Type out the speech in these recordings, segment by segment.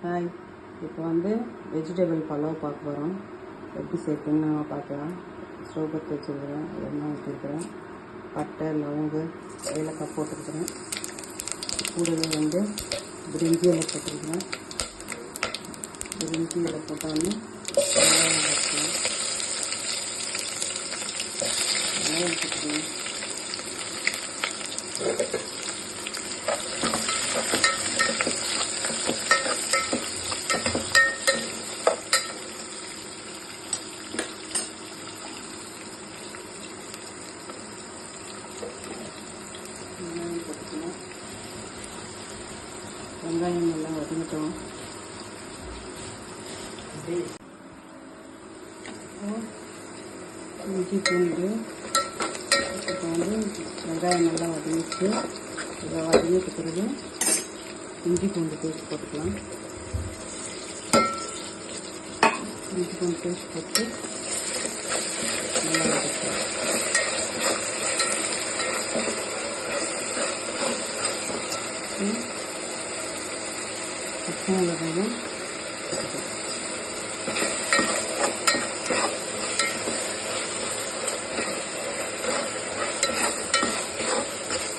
Hi, இப்போ vegetable pulao பார்க்க போகிறோம். எப்படி சேர்த்துன்னு நம்ம பார்க்கலாம். ஸ்டவ் பற்றி வச்சுருக்கிறேன், எண்ணெய் ஊற்றிருக்கிறேன், பட்டை லவங்கு ஏலக்காய் போட்டிருக்கிறேன். கூடவே பிரிஞ்சி இலை போட்டிருக்கிறேன். பிரிஞ்சி இலை போட்டோன்னு வெங்காயம் போட்டுக்கலாம். வெங்காயம் போட்டுக்கலாம். வெங்காயம் நல்லா வதங்கிட்டோம். இஞ்சி பூண்டு இப்போ வெங்காயம் நல்லா வதங்கிச்சு. இதை வதங்கிட்டு பிறகு இஞ்சி பூண்டு பேஸ்ட் போட்டுக்கலாம். இஞ்சி பூண்டு பேஸ்ட் போட்டு நல்லா வதக்கலாம். பச்சை மிளகாயும்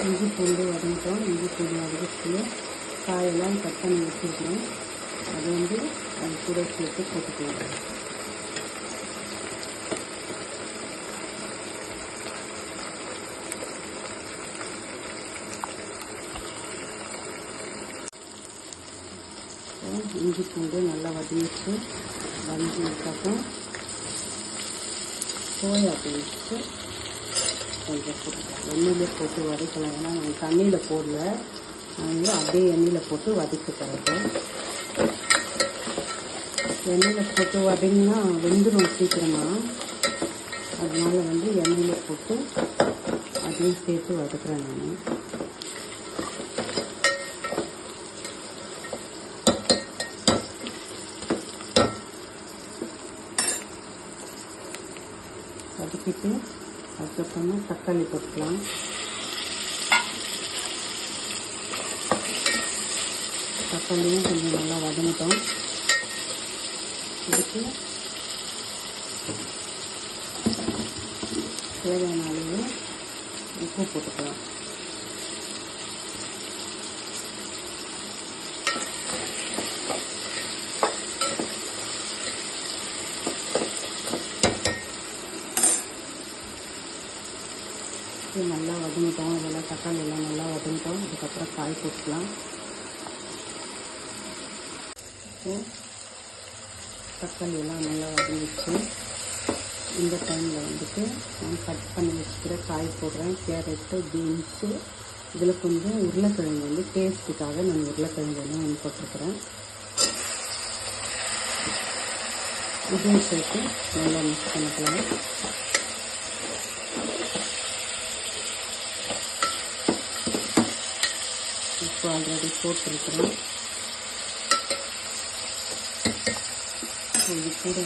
இஞ்சி பூண்டு வதங்கிட்டோம். இஞ்சி பூண்டு வதக்கிட்டு காயெல்லாம் கட் பண்ணி வச்சுருக்கோம். அது அது கூட சேர்த்து போட்டுக்கலாம். இஞ்சி பூண்டு நல்லா வதங்கிட்டு வதங்கினதுக்கப்புறம் சோயா பேஸ்ட்டு கொஞ்சம் போட்டுக்கலாம். எண்ணெயிலே போட்டு வதக்கலாம். ஏன்னா நாங்கள் தண்ணியில் போடல, நாங்கள் அப்படியே எண்ணெயில் போட்டு வதக்க பிறகு எண்ணெயில் போட்டு வதங்கினா வெந்துடும் சீக்கிரமாக. அதனால் எண்ணெயில் போட்டு அதையும் சேர்த்து வதக்குறேன் நான். வதக்கிட்டு அதுக்கப்புறமா தக்காளி போட்டுக்கலாம். தக்காளியும் கொஞ்சம் நல்லா வதங்கிட்டோம். இதுக்கு தேவையான அளவு உப்பு போட்டுக்கலாம். நல்லா வதங்கிட்டோம். இதெல்லாம் தக்காளி எல்லாம் நல்லா வதங்கிட்டோம். அதுக்கப்புறம் காய் போட்டுக்கலாம். தக்காளி எல்லாம் நல்லா வதங்கிடுச்சு. இந்த டைமில் நான் கட் பண்ணி வச்சுக்கிற காய் போடுறேன். கேரட்டு, பீன்ஸு, இதில் கொஞ்சம் உருளைக்கிழங்கு டேஸ்ட்டுக்காக நான் உருளைக்கிழங்கு போட்டிருக்கிறேன். இதையும் சேர்த்து நல்லா மிக்ஸ் பண்ணிக்கலாம். இப்போ ஆல்ரெடி போட்டிருக்கிறேன். இது கூட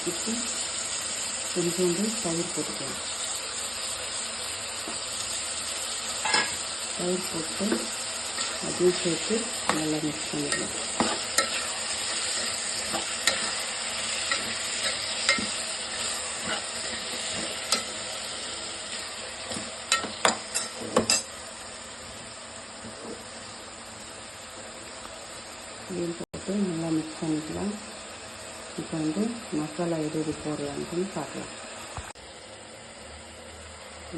இப்போ கொஞ்சோண்டு தயிர் போட்டுக்கலாம். தயிர் போட்டு அதையும் சேர்த்து நல்லா மிக்ஸ் பண்ணிக்கலாம். இதையும் போட்டு நல்லா மிக்ஸ் பண்ணிக்கலாம். இப்போ மசாலா எது போடலான்னு பார்க்கலாம்.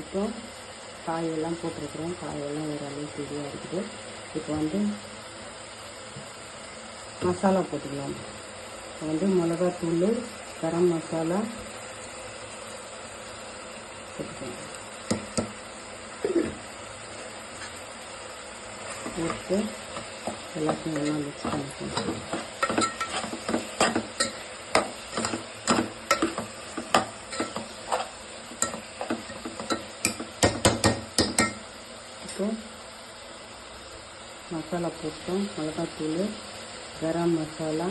இப்போ காயெல்லாம் போட்டிருக்கிறோம். காயெல்லாம் ஓரளவு சரியாக இருக்குது. இப்போ மசாலா போட்டுக்கலாம். இப்போ மிளகாத்தூள், கரம் மசாலா போட்டுக்கலாம். போட்டு எல்லாத்தையும் நல்லா மிக்ஸ் பண்ணிக்கலாம். இப்போ மசாலா போட்டோம். மிளகாத்தூள், கரம் மசாலா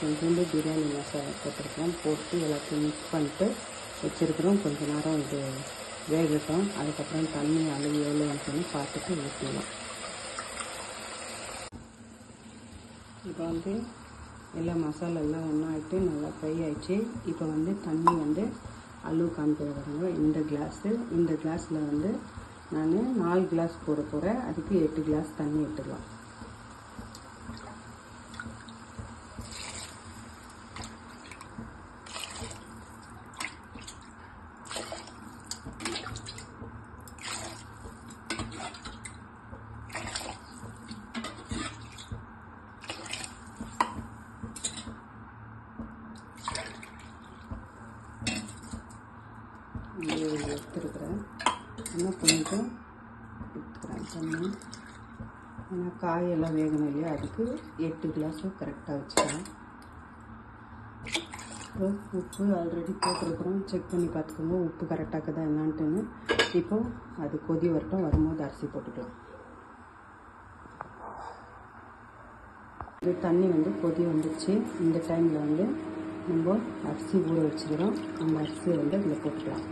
கொஞ்சோண்டு பிரியாணி மசாலா போட்டிருக்கோம். போட்டு எல்லாத்தையும் மிக்ஸ் பண்ணிட்டு வச்சுருக்குறோம். கொஞ்ச நேரம் இது வேகட்டும். அதுக்கப்புறம் தண்ணி அளவு எவ்வளோன்னு சொல்லி பார்த்துட்டு ஊற்றிடலாம். இப்போ வந்து எல்லா மசாலாலாம் ஒன்றாயிட்டு நல்லா ஃப்ரை ஆகிடுச்சு. இப்போ வந்து தண்ணி வந்து அளவு காமிக்கிறது பாருங்க. இந்த கிளாஸில் வந்து நான் 4 கிளாஸ் போட போகிறேன். அதுக்கு 8 கிளாஸ் தண்ணி எடுத்துக்கலாம். எடுத்துருக்குறேன். இன்னும் கொஞ்சம் எடுத்துக்கிறேன் தண்ணி. ஏன்னா காயெல்லாம் வேகணும் இல்லையா, அதுக்கு 8 கிளாஸும் கரெக்டாக வச்சுக்கிறேன். உப்பு ஆல்ரெடி போட்டிருக்குறோம். செக் பண்ணி பார்த்துக்கோங்க உப்பு கரெக்டாக இருக்குதா என்னான்ட்டுன்னு. இப்போது அது கொதி வரட்டும். வரும்போது அரிசி போட்டுக்கலாம். இது தண்ணி வந்து கொதி வந்துடுச்சு. இந்த டைமில் வந்து நம்ம அரிசி ஊற வச்சுக்கிறோம். அந்த அரிசியை வந்து இதில் போட்டுக்கலாம்.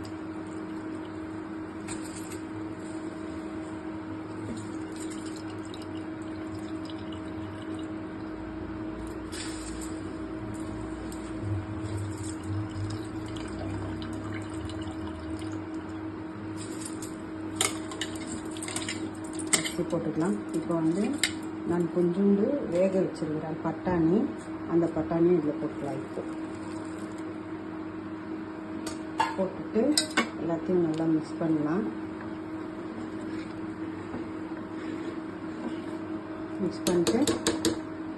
அரிசி போட்டுக்கலாம். இப்போ வந்து நான் கொஞ்சோண்டு வேக வச்சுருக்கிறேன் பட்டாணி. அந்த பட்டாணியும் இதில் போட்டுக்கலாம். இப்போ போட்டுட்டு எல்லாத்தையும் நல்லா மிக்ஸ் பண்ணலாம். மிக்ஸ் பண்ணிட்டு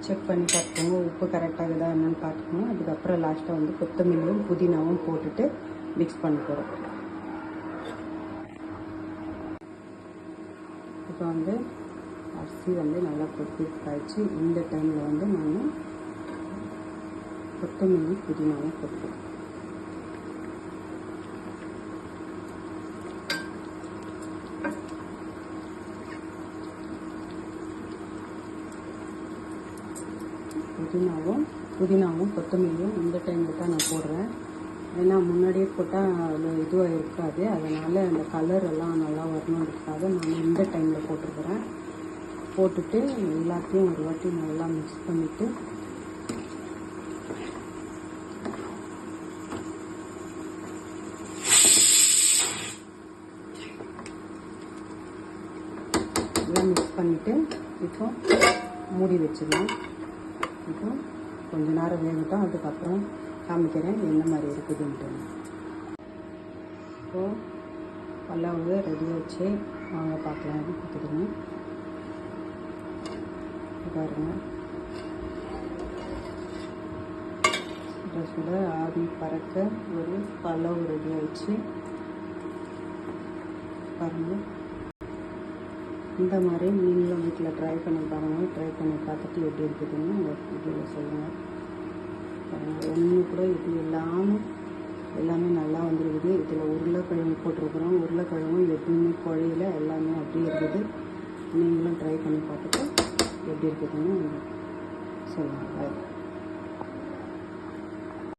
செக் பண்ணி பார்த்துக்கோங்க உப்பு கரெக்டாக இருக்குதா என்னன்னு பார்த்துக்கோங்க. அதுக்கப்புறம் லாஸ்ட்டாக வந்து கொத்தமல்லியும் புதினாவும் போட்டுட்டு மிக்ஸ் பண்ண போகிறோம். இப்போ வந்து அரிசி வந்து நல்லா கொதிச்சு இந்த டைமில் வந்து நான் கொத்தமல்லி புதினாவும் போட்டுக்கலாம். புதினாவும் கொத்தமல்லியும் இந்த டைமில் தான் நான் போடுறேன். ஏன்னா முன்னாடியே போட்டால் அதில் இதுவாக இருக்காது. அதனால் அந்த கலர் எல்லாம் நல்லா வரணுன்றதுக்காக நான் இந்த டைமில் போட்டுருக்குறேன். போட்டுட்டு எல்லாத்தையும் ஒரு வாட்டி நல்லா மிக்ஸ் பண்ணிவிட்டு எல்லாம் மிக்ஸ் பண்ணிவிட்டு இப்போ மூடி வச்சிடலாம். இப்போ கொஞ்ச நேரம் வேகட்டும். அதுக்கப்புறம் காமிக்கிறேன் என்ன மாதிரி இருக்குதுன்ட்டு. இப்போது பல்லாவு ரெடி ஆச்சு. வாங்க பார்க்கலாம் எப்படி பார்த்துக்கணும். பாருங்க சுட ஆவி பறக்க ஒரு பல்லாவு ரெடி ஆயிடுச்சு. பாருங்கள் இந்த மாதிரி நீங்களும் வீட்டில் ட்ரை பண்ணி பாருங்கள். ட்ரை பண்ணி பார்த்துட்டு எப்படி இருக்குதுன்னு உங்கள் வீட்டில் சொல்லுங்கள். பாருங்கள் ஒன்று கூட இது இல்லாமல் எல்லாமே நல்லா வந்துருக்குது. இதில் உருளைக்கிழங்கு போட்டிருக்குறோம். உருளைக்கிழங்கும் எதுவுமே குழையில எல்லாமே அப்படியே இருக்குது. நீங்களும் ட்ரை பண்ணி பார்த்துட்டு எப்படி இருக்குதுன்னு சொல்லுங்கள்.